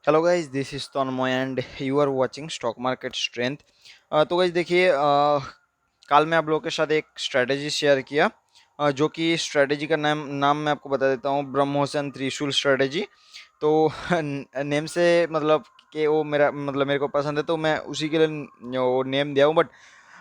Hello guys, this is Tanmay and you are watching stock market strength. तो guys देखिए, कल मैं आप लोगों के साथ एक स्ट्रेटेजी शेयर किया, जो कि स्ट्रेटेजी का नाम नाम मैं आपको बता देता हूँ, ब्रह्मोसन त्रिशूल स्ट्रेटेजी। तो नेम से मतलब कि वो मेरा मतलब मेरे को पसंद है, तो मैं उसी के लिए वो नेम दिया हूँ। बट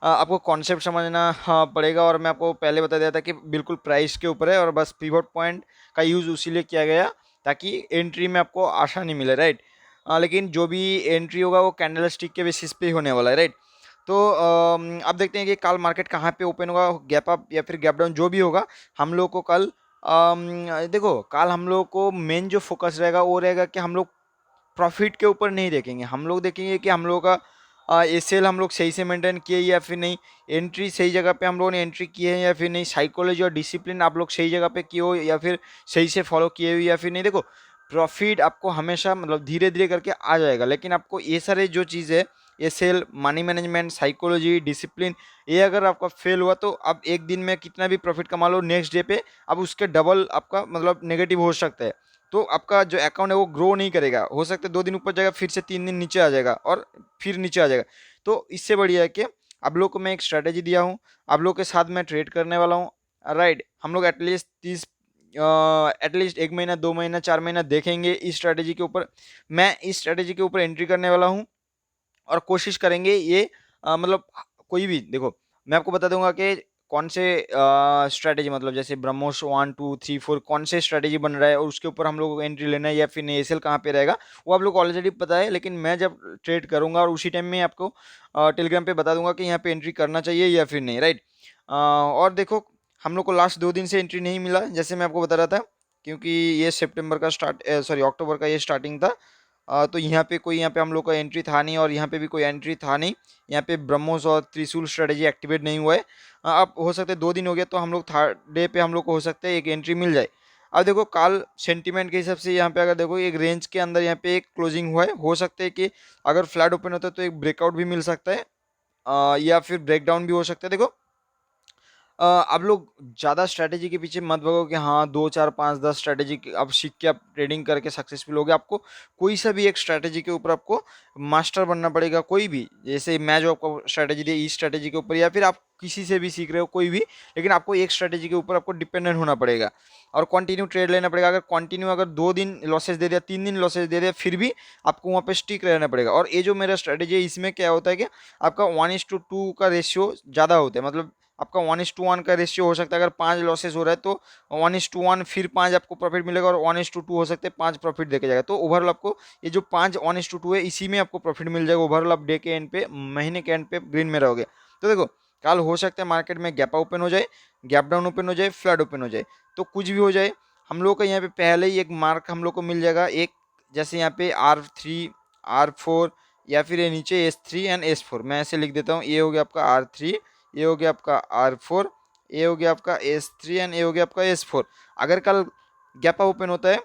आपको कॉन्सेप्ट समझना पड़ेगा, और मैं आपको पहले बता दिया था कि बिल्कुल प्राइस के ऊपर है, और बस पिवट पॉइंट का यूज़ उसी लिए किया गया ताकि एंट्री में आपको आसानी मिले, राइट। लेकिन जो भी एंट्री होगा वो कैंडल स्टिक के बेसिस पे ही होने वाला है, राइट। तो अब देखते हैं कि कल मार्केट कहाँ पे ओपन होगा, गैप अप या फिर गैप डाउन जो भी होगा। हम लोग को कल देखो, कल हम लोग को मेन जो फोकस रहेगा वो रहेगा कि हम लोग प्रॉफिट के ऊपर नहीं देखेंगे। हम लोग देखेंगे कि हम लोग का एसएल हम लोग सही से मेंटेन किए या फिर नहीं, एंट्री सही जगह पे हम लोगों ने एंट्री की है या फिर नहीं, साइकोलॉजी और डिसिप्लिन आप लोग सही जगह पे किए हो या फिर सही से फॉलो किए हुए या फिर नहीं। देखो, प्रॉफिट आपको हमेशा मतलब धीरे धीरे करके आ जाएगा, लेकिन आपको ये सारे जो चीज़ है, SL, money management, psychology, discipline, ये अगर आपका फेल हुआ तो आप एक दिन में कितना भी प्रॉफिट कमा लो, नेक्स्ट डे पे अब उसके डबल आपका मतलब नेगेटिव हो सकता है। तो आपका जो अकाउंट है वो ग्रो नहीं करेगा, हो सकता है 2 दिन ऊपर जाएगा, फिर से 3 दिन नीचे आ जाएगा और फिर नीचे आ जाएगा। तो इससे बढ़िया है कि आप लोग को मैं एक स्ट्रैटेजी दिया हूँ, आप लोग के साथ मैं ट्रेड करने वाला हूँ, राइट। हम लोग एटलीस्ट 1 महीना, 2 महीना, 4 महीना देखेंगे इस स्ट्रैटेजी के ऊपर। मैं इस स्ट्रैटेजी के ऊपर एंट्री करने वाला हूँ, और कोशिश करेंगे ये मतलब कोई भी देखो, मैं आपको बता दूंगा कि कौन से स्ट्रैटेजी, मतलब जैसे ब्रह्मोस 1 2 3 4 कौन से स्ट्रैटेजी बन रहा है और उसके ऊपर हम लोग को एंट्री लेना है या फिर नहीं, एसएल कहाँ पे रहेगा, वो आप लोग को ऑलरेडी पता है। लेकिन मैं जब ट्रेड करूंगा और उसी टाइम में आपको टेलीग्राम पे बता दूंगा कि यहाँ पे एंट्री करना चाहिए या फिर नहीं, राइट। और देखो, हम लोग को लास्ट 2 दिन से एंट्री नहीं मिला, जैसे मैं आपको बता रहा था, क्योंकि ये सितंबर का सॉरी अक्टूबर का ये स्टार्टिंग था। तो यहाँ पे हम लोग का एंट्री था नहीं, और यहाँ पे भी कोई एंट्री था नहीं। यहाँ पे ब्रह्मोस और त्रिशूल स्ट्रेटेजी एक्टिवेट नहीं हुआ है। अब हो सकता है 2 दिन हो गया, तो हम लोग थर्ड डे पे हम लोग को हो सकता है एक एंट्री मिल जाए। अब देखो, कल सेंटीमेंट के हिसाब से यहाँ पे अगर देखो, एक रेंज के अंदर यहाँ पे एक क्लोजिंग हुआ है, हो सकता है कि अगर फ्लैट ओपन होता है तो एक ब्रेकआउट भी मिल सकता है, या फिर ब्रेकडाउन भी हो सकता है। देखो, आप लोग ज़्यादा स्ट्रैटेजी के पीछे मत भागो कि हाँ 2 4 5 10 स्ट्रैटेजी अब सीख के आप ट्रेडिंग करके सक्सेसफुल हो गए। आपको कोई सा भी एक स्ट्रैटेजी के ऊपर आपको मास्टर बनना पड़ेगा, कोई भी। जैसे मैं जो आपको स्ट्रैटेजी दी इस स्ट्रैटेजी के ऊपर, या फिर आप किसी से भी सीख रहे हो कोई भी, लेकिन आपको एक स्ट्रैटेजी के ऊपर आपको डिपेंडेंट होना पड़ेगा और कंटिन्यू ट्रेड लेना पड़ेगा। अगर कंटिन्यू अगर 2 दिन लॉसेस दे दिया, 3 दिन लॉसेस दे दिया, फिर भी आपको वहाँ पे स्टिक रहना पड़ेगा। और ये जो मेरा स्ट्रैटेजी है, इसमें क्या होता है कि आपका 1:2 का रेशियो ज़्यादा होता है। मतलब आपका 1:1 का रेशियो हो सकता है, अगर 5 लॉसेस हो रहा है तो 1:1 फिर 5 आपको प्रॉफिट मिलेगा, और 1:2 हो सकता है 5 प्रॉफिट देके जाएगा। तो ओवरऑल आपको ये जो 5:1:2 है, इसी में आपको प्रॉफिट मिल जाएगा। ओवरऑल आप डे के एंड पे, महीने के एंड पे ग्रीन में रहोगे। तो देखो, कल हो सकता है मार्केट में गैप ओपन हो जाए, गैप डाउन ओपन हो जाए, फ्लड ओपन हो जाए, तो कुछ भी हो जाए, हम लोग का यहाँ पे पहले ही एक मार्क हम लोग को मिल जाएगा एक। जैसे यहाँ पे R3, R4, या फिर ये नीचे S3 एंड S4, मैं ऐसे लिख देता हूँ। ये हो गया आपका R3, ये हो गया आपका R4, ये हो गया आपका S3 एंड ये हो गया आपका S4। अगर कल गैप ओपन होता है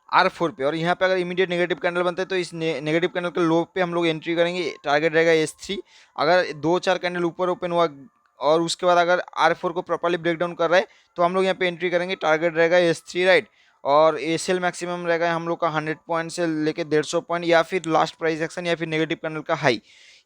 R4 पे, और यहाँ पे अगर इमीडिएट नेगेटिव कैंडल बनता है, तो इस नेगेटिव कैंडल के लो पे हम लोग एंट्री करेंगे, टारगेट रहेगा S3। अगर 2 4 कैंडल ऊपर ओपन हुआ और उसके बाद अगर R4 को प्रॉपर्ली ब्रेक डाउन कर रहा है, तो हम लोग यहाँ पे एंट्री करेंगे, टारगेट रहेगा S3, राइट। और एसएल मैक्सिमम रहेगा हम लोग का 100 पॉइंट से लेके 150 पॉइंट, या फिर लास्ट प्राइस एक्शन, या फिर नेगेटिव कैंडल का हाई।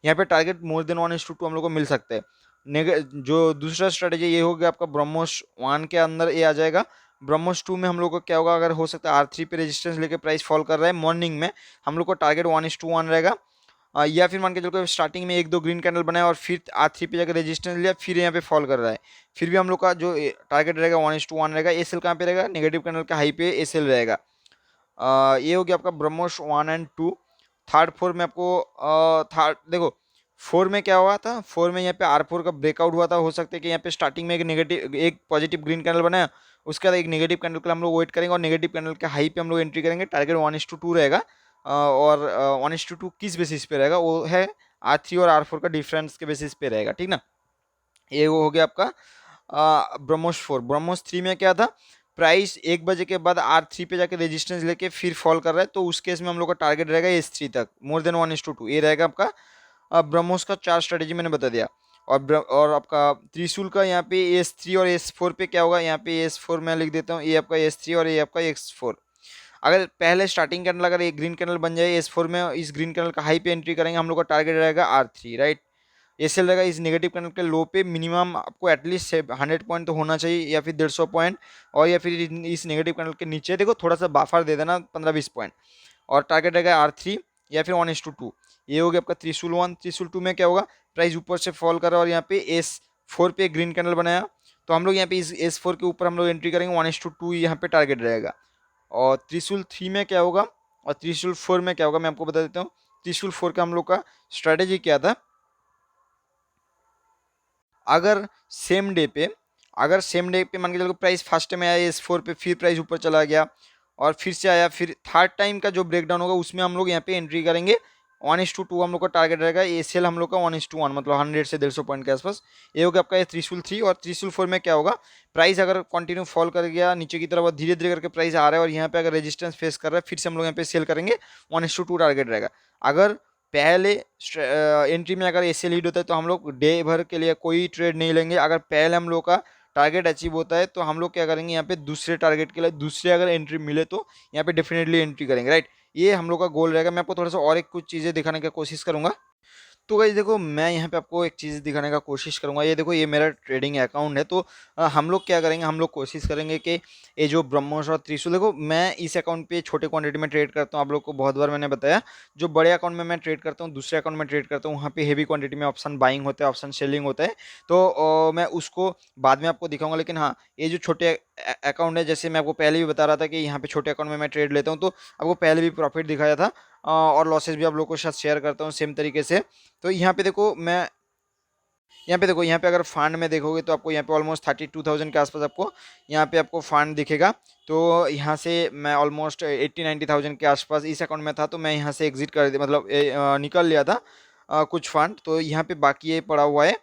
यहाँ पे टारगेट मोर देन 1:2 हम लोग को मिल सकता है। जो दूसरा स्ट्रेटेजी ये हो गया आपका, ब्रह्मोस 1 के अंदर ये आ जाएगा। ब्रह्मोस 2 में हम लोग को क्या होगा, अगर हो सकता है R3 पे रेजिस्टेंस लेके प्राइस फॉल कर रहा है मॉर्निंग में, हम लोग को टारगेट 1:1 रहेगा। या फिर मान के चलो स्टार्टिंग में 1 2 ग्रीन कैंडल बनाया और फिर R3 पे जाकर रेजिस्टेंस लिया, फिर यहाँ पे फॉल कर रहा है, फिर भी हम लोग का जो टारगेट रहेगा 1:1 रहेगा। एसएल कहाँ पे रहेगा, नेगेटिव कैंडल का हाई पे एसएल रहेगा। ये हो गया आपका ब्रह्मोस 1 एंड 2। थर्ड फोर में आपको थर्ड देखो, 4 में क्या हुआ था, 4 में यहाँ पे R4 का ब्रेकआउट हुआ था। हो सकता है कि यहाँ पे स्टार्टिंग में एक पॉजिटिव ग्रीन कैंडल बनाया, उसके बाद एक नेगेटिव कैंडल के लिए हम लोग वेट करेंगे, और नेगेटिव कैंडल के हाई पे हम लोग एंट्री करेंगे, टारगेट 1:2 रहेगा। और 1:2 किस बेसिस पे रहेगा, वो है R3 और R4 का डिफरेंस के बेसिस पे रहेगा, ठीक ना। ये वो हो गया आपका ब्रह्मोस 4। ब्रह्मोस 3 में क्या था, प्राइस 1 बजे के बाद R3 पे जाके रेजिस्टेंस लेके फिर फॉल कर रहा है, तो उस केस में हम लोग का टारगेट रहेगा S3 तक, मोर देन 1:2। ये रहेगा आपका ब्रह्मोस का 4 स्ट्रेटेजी मैंने बता दिया। और आपका त्रिशूल का यहाँ पे S3 और S4 पे क्या होगा, यहाँ पे S4 मैं लिख देता हूँ, ये आपका S3 और ये आपका S4। अगर पहले स्टार्टिंग कैंडल अगर एक ग्रीन कैंडल बन जाए S4 में, इस ग्रीन कैंडल का हाई पे एंट्री करेंगे, हम लोग का टारगेट रहेगा R3, राइट। एसएल रहेगा इस नेगेटिव कैंडल के लो पे, मिनिमम आपको एटलीस्ट 100 पॉइंट तो होना चाहिए या फिर 150 पॉइंट, और या फिर इस नेगेटिव कैंडल के नीचे देखो थोड़ा सा बाफर दे देना 15-20 पॉइंट, और टारगेट रहेगा R3 या फिर 1:2। ये हो गया आपका त्रिशूल 1। त्रिशूल 2 में क्या होगा, प्राइस ऊपर से फॉल कर रहा है और यहाँ पे S4 पे ग्रीन कैंडल बनाया, तो हम लोग यहाँ पे इस S4 के ऊपर हम लोग एंट्री करेंगे, 1:2 यहाँ पे टारगेट रहेगा। और त्रिशूल 3 में क्या होगा और त्रिशूल 4 में क्या होगा, मैं आपको बता देता हूँ। त्रिशूल 4 का हम लोग का स्ट्रेटेजी क्या था, अगर सेम डे पे मान के चलो प्राइस फर्स्ट में आया S4 पे, फिर प्राइस ऊपर चला गया और फिर से आया, फिर थर्ड टाइम का जो ब्रेकडाउन होगा उसमें हम लोग यहाँ पे एंट्री करेंगे, 1:2 हम लोग का टारगेट रहेगा। एसएल हम लोग का 1:1 मतलब 100 से 150 पॉइंट के आसपास। ये हो गया आपका त्रिशूल 3। और त्रिशूल 4 में क्या होगा, प्राइस अगर कंटिन्यू फॉल कर गया नीचे की तरफ और धीरे धीरे करके प्राइस आ रहा है और यहाँ पे अगर रेजिस्टेंस फेस कर रहा है, फिर से हम लोग यहाँ पे सेल करेंगे, 1:2 टारगेट रहेगा। अगर पहले एंट्री में अगर एसएल लीड होता है तो हम लोग डे भर के लिए कोई ट्रेड नहीं लेंगे। अगर पहले हम लोग का टारगेट अचीव होता है तो हम लोग क्या करेंगे, यहाँ पे दूसरे टारगेट के लिए दूसरे अगर एंट्री मिले तो यहाँ पे डेफिनेटली एंट्री करेंगे, राइट। ये हम लोग का गोल रहेगा। मैं आपको थोड़ा सा और एक कुछ चीज़ें दिखाने की कोशिश करूंगा। तो गाइस देखो, मैं यहाँ पे आपको एक चीज़ दिखाने का कोशिश करूंगा। ये देखो, ये मेरा ट्रेडिंग अकाउंट है। तो हम लोग क्या करेंगे, हम लोग कोशिश करेंगे कि ये जो ब्रह्मोस और त्रिशूल, देखो मैं इस अकाउंट पे छोटे क्वांटिटी में ट्रेड करता हूँ, आप लोग को बहुत बार मैंने बताया। जो बड़े अकाउंट में मैं ट्रेड करता हूँ, दूसरे अकाउंट में ट्रेड करता हूँ, वहाँ पे हेवी क्वांटिटी में ऑप्शन बाइंग होता है, ऑप्शन सेलिंग होता है। तो मैं उसको बाद में आपको दिखाऊंगा। लेकिन हाँ, ये जो छोटे अकाउंट है, जैसे मैं आपको पहले भी बता रहा था कि यहाँ पे छोटे अकाउंट में मैं ट्रेड लेता हूँ, तो आपको पहले भी प्रॉफिट दिखाया था और लॉसेस भी आप लोगों के साथ शेयर करता हूँ सेम तरीके से। तो यहाँ पे देखो, यहाँ पे अगर फंड में देखोगे तो आपको यहाँ पे ऑलमोस्ट 32,000 के आसपास आपको फंड दिखेगा। तो यहाँ से मैं ऑलमोस्ट 80-90,000 के आसपास इस अकाउंट में था, तो मैं यहाँ से एग्जिट कर दिया, मतलब निकल लिया था कुछ फंड। तो यहाँ पे बाकी ये पड़ा हुआ है।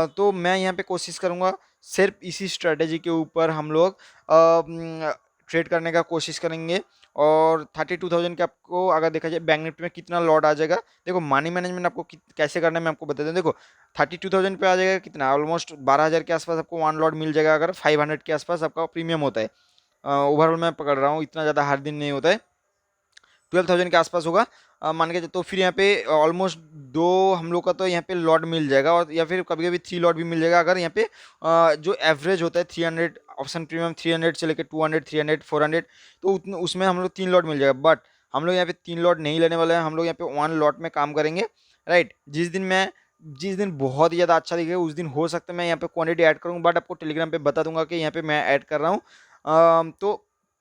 तो मैं यहाँ पे कोशिश करूँगा सिर्फ इसी स्ट्रेटेजी के ऊपर हम लोग ट्रेड करने का कोशिश करेंगे। और 32,000 के आपको अगर देखा जाए बैंक निफ्टी में कितना लॉट आ जाएगा, देखो मनी मैनेजमेंट आपको कैसे करना है मैं आपको बता दूं। देखो 32,000 पे आ जाएगा कितना, ऑलमोस्ट 12,000 के आसपास आपको वन लॉट मिल जाएगा, अगर 500 के आसपास आपका प्रीमियम होता है। ओवरऑल मैं पकड़ रहा हूँ, इतना ज़्यादा हर दिन नहीं होता है, 12,000 के आसपास होगा मान के। तो फिर यहाँ पे ऑलमोस्ट दो हम लोग का तो यहाँ पे लॉट मिल जाएगा, और या फिर कभी कभी 3 लॉट भी मिल जाएगा। अगर यहाँ पे जो एवरेज होता है 300 ऑप्शन प्रीमियम, 300 से लेकर 200, 300, 400, तो उतने उसमें हम लोग 3 लॉट मिल जाएगा। बट हम लोग यहाँ पे 3 लॉट नहीं लेने वाले हैं, हम लोग यहाँ पे 1 लॉट में काम करेंगे, राइट। जिस दिन बहुत ही ज़्यादा अच्छा दिखेगा उस दिन हो सकता है मैं यहाँ पे क्वांटिटी ऐड करूँ, बट आपको टेलीग्राम पे बता दूंगा कि यहाँ पे मैं ऐड कर रहा हूँ। तो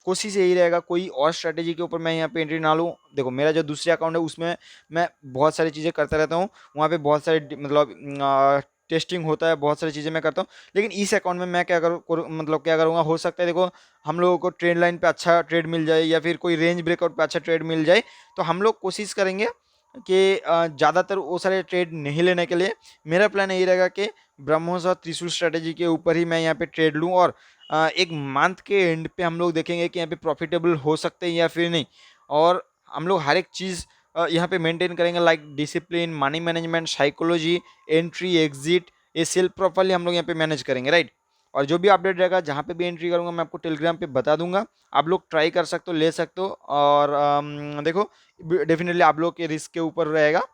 कोशिश यही रहेगा कोई और स्ट्रैटेजी के ऊपर मैं यहाँ पे एंट्री ना लूँ। देखो मेरा जो दूसरे अकाउंट है उसमें मैं बहुत सारी चीज़ें करता रहता हूँ, वहाँ पे बहुत सारे मतलब टेस्टिंग होता है, बहुत सारी चीज़ें मैं करता हूँ। लेकिन इस अकाउंट में मैं मतलब क्या करूँगा, हो सकता है देखो हम लोगों को ट्रेड लाइन पे अच्छा ट्रेड मिल जाए या फिर कोई रेंज ब्रेकआउट पे अच्छा ट्रेड मिल जाए, तो हम लोग कोशिश करेंगे कि ज़्यादातर वो सारे ट्रेड नहीं लेने के लिए। मेरा प्लान यही रहेगा कि ब्रह्मोस और त्रिशूल स्ट्रेटेजी के ऊपर ही मैं यहाँ पे ट्रेड लूँ, और एक मंथ के एंड पे हम लोग देखेंगे कि यहाँ पे प्रॉफिटेबल हो सकते हैं या फिर नहीं। और हम लोग हर एक चीज़ यहाँ पे मेंटेन करेंगे, like discipline, money management, psychology, entry exit, ये सेल प्रॉपरली हम लोग यहाँ पे मैनेज करेंगे, राइट। और जो भी अपडेट रहेगा, जहाँ पे भी एंट्री करूँगा मैं आपको टेलीग्राम पे बता दूंगा। आप लोग ट्राई कर सकते हो, ले सकते हो। और देखो डेफिनेटली आप लोग के रिस्क के ऊपर रहेगा।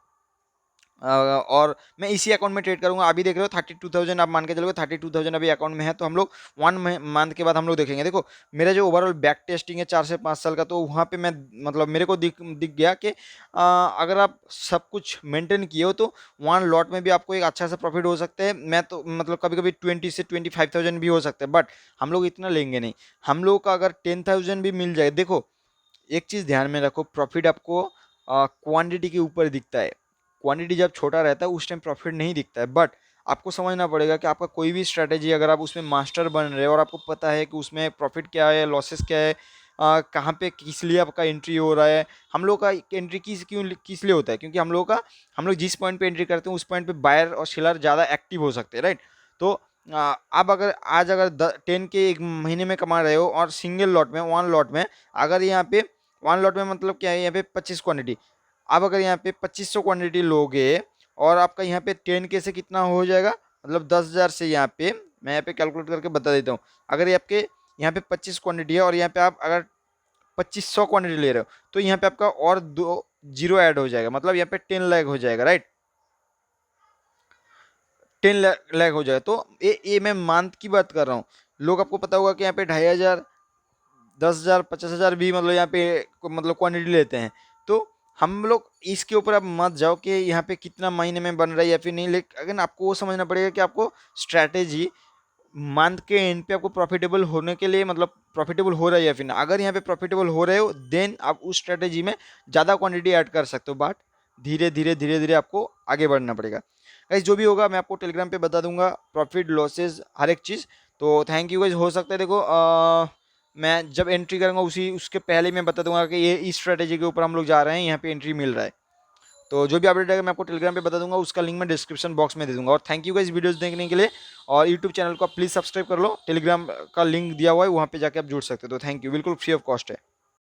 और मैं इसी अकाउंट में ट्रेड करूंगा। अभी देख रहे हो 32,000, आप मान के चलोगे 32,000 अभी अकाउंट में है, तो हम लोग 1 मंथ के बाद हम लोग देखेंगे। देखो मेरा जो ओवरऑल बैक टेस्टिंग है 4 से 5 साल का, तो वहाँ पे मैं मतलब मेरे को दिख गया कि अगर आप सब कुछ मेंटेन किए हो तो 1 लॉट में भी आपको एक अच्छा सा प्रॉफिट हो सकता है। मैं तो मतलब कभी कभी 20 से 25,000 भी हो सकता है, बट हम लोग इतना लेंगे नहीं। हम लोग का अगर 10,000 भी मिल जाए, देखो एक चीज़ ध्यान में रखो, प्रॉफिट आपको क्वांटिटी के ऊपर दिखता है। क्वांटिटी जब छोटा रहता है उस टाइम प्रॉफिट नहीं दिखता है, बट आपको समझना पड़ेगा कि आपका कोई भी स्ट्रैटेजी अगर आप उसमें मास्टर बन रहे हो और आपको पता है कि उसमें प्रॉफिट क्या है, लॉसेस क्या है, कहाँ पे किस लिए आपका एंट्री हो रहा है। हम लोग का एंट्री किस लिए होता है, क्योंकि हम लोग जिस पॉइंट पे एंट्री करते हैं उस पॉइंट पे बायर और सेलर ज़्यादा एक्टिव हो सकते हैं, राइट। तो आप अगर आज अगर 10 के एक महीने में कमा रहे हो और सिंगल लॉट में 1 लॉट में, अगर यहाँ पे 1 लॉट में मतलब क्या है, यहाँ पे 25 क्वांटिटी, आप अगर यहाँ पे 2500 क्वांटिटी लोगे और आपका यहाँ पे 10K से कितना हो जाएगा, मतलब 10,000 से यहाँ पे मैं यहाँ पे कैलकुलेट करके बता देता हूँ। अगर ये आपके यहाँ पे 25 क्वांटिटी है और यहाँ पे आप अगर 2500 क्वांटिटी ले रहे हो तो यहाँ पे आपका और 2 जीरो ऐड हो जाएगा, मतलब यहाँ पे 10 लाख हो जाएगा, राइट। 10 लाख हो जाएगा। तो ये मैं मंथ की बात कर रहा हूँ। लोग, आपको पता होगा कि यहाँ पे 2500, 10,000, 50,000 भी मतलब यहाँ पे मतलब क्वांटिटी लेते हैं। तो हम लोग इसके ऊपर आप मत जाओ कि यहाँ पे कितना महीने में बन रहा है या फिर नहीं, लेकिन अगर आपको वो समझना पड़ेगा कि आपको स्ट्रैटेजी मंथ के एंड पे आपको प्रॉफिटेबल होने के लिए, मतलब प्रॉफिटेबल हो रहा है या फिर ना, अगर यहाँ पे प्रॉफिटेबल हो रहे हो देन आप उस स्ट्रैटेजी में ज़्यादा क्वांटिटी ऐड कर सकते हो, बट धीरे धीरे धीरे धीरे आपको आगे बढ़ना पड़ेगा। गाइस जो भी होगा मैं आपको टेलीग्राम पे बता दूंगा, प्रॉफिट लॉसेज हर एक चीज़। तो थैंक यू गाइस। हो सकता है देखो मैं जब एंट्री करूँगा उसके पहले मैं बता दूंगा कि ये इस स्ट्रैटेजी के ऊपर हम लोग जा रहे हैं, यहाँ पे एंट्री मिल रहा है। तो जो भी अपडेट आएगा मैं आपको टेलीग्राम पे बता दूंगा, उसका लिंक मैं डिस्क्रिप्शन बॉक्स में दे दूंगा। और थैंक यू गाइस वीडियोस देखने के लिए, और यूट्यूब चैनल को आप प्लीज़ सब्सक्राइब कर लो, टेलीग्राम का लिंक दिया हुआ है, वहाँ पे जाके आप जुड़ सकते हो। तो थैंक यू, बिल्कुल फ्री ऑफ कॉस्ट है।